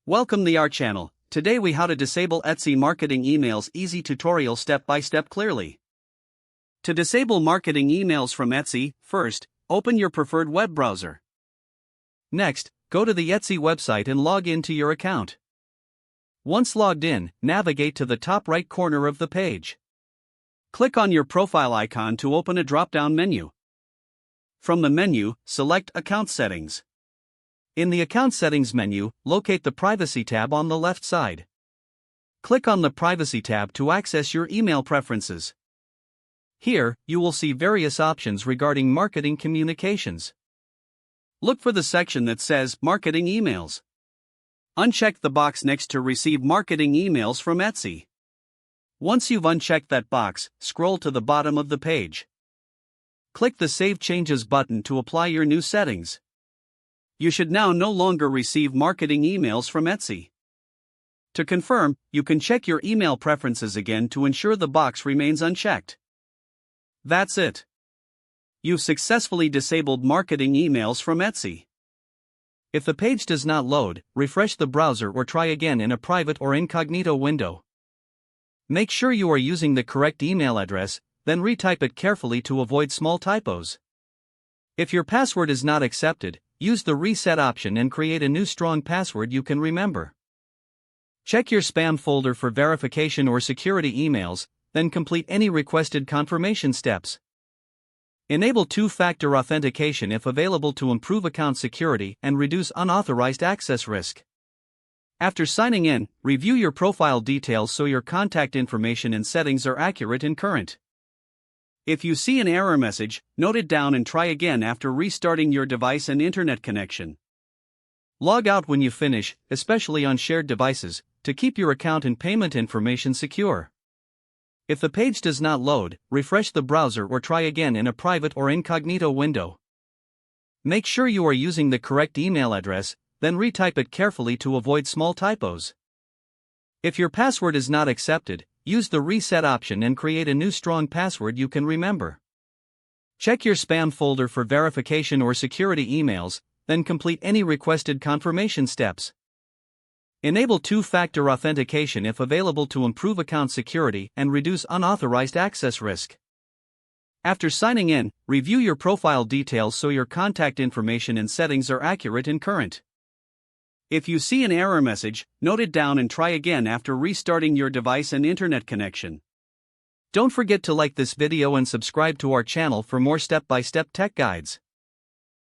Welcome to our channel. Today we how to disable Etsy marketing emails easy tutorial step by step clearly. To disable marketing emails from Etsy, first, open your preferred web browser. Next, go to the Etsy website and log into your account. Once logged in, navigate to the top right corner of the page. Click on your profile icon to open a drop-down menu. From the menu, select Account Settings. In the Account Settings menu, locate the Privacy tab on the left side. Click on the Privacy tab to access your email preferences. Here, you will see various options regarding marketing communications. Look for the section that says Marketing Emails. Uncheck the box next to Receive marketing emails from Etsy. Once you've unchecked that box, scroll to the bottom of the page. Click the Save Changes button to apply your new settings. You should now no longer receive marketing emails from Etsy. To confirm, you can check your email preferences again to ensure the box remains unchecked. That's it. You've successfully disabled marketing emails from Etsy. If the page does not load, refresh the browser or try again in a private or incognito window. Make sure you are using the correct email address, then retype it carefully to avoid small typos. If your password is not accepted, use the reset option and create a new strong password you can remember. Check your spam folder for verification or security emails, then complete any requested confirmation steps. Enable two-factor authentication if available to improve account security and reduce unauthorized access risk. After signing in, review your profile details so your contact information and settings are accurate and current. If you see an error message, note it down and try again after restarting your device and internet connection. Log out when you finish, especially on shared devices, to keep your account and payment information secure. If the page does not load, refresh the browser or try again in a private or incognito window. Make sure you are using the correct email address, then retype it carefully to avoid small typos. If your password is not accepted, use the reset option and create a new strong password you can remember. Check your spam folder for verification or security emails, then complete any requested confirmation steps. Enable two-factor authentication if available to improve account security and reduce unauthorized access risk. After signing in, review your profile details so your contact information and settings are accurate and current. If you see an error message, note it down and try again after restarting your device and internet connection. Don't forget to like this video and subscribe to our channel for more step-by-step tech guides.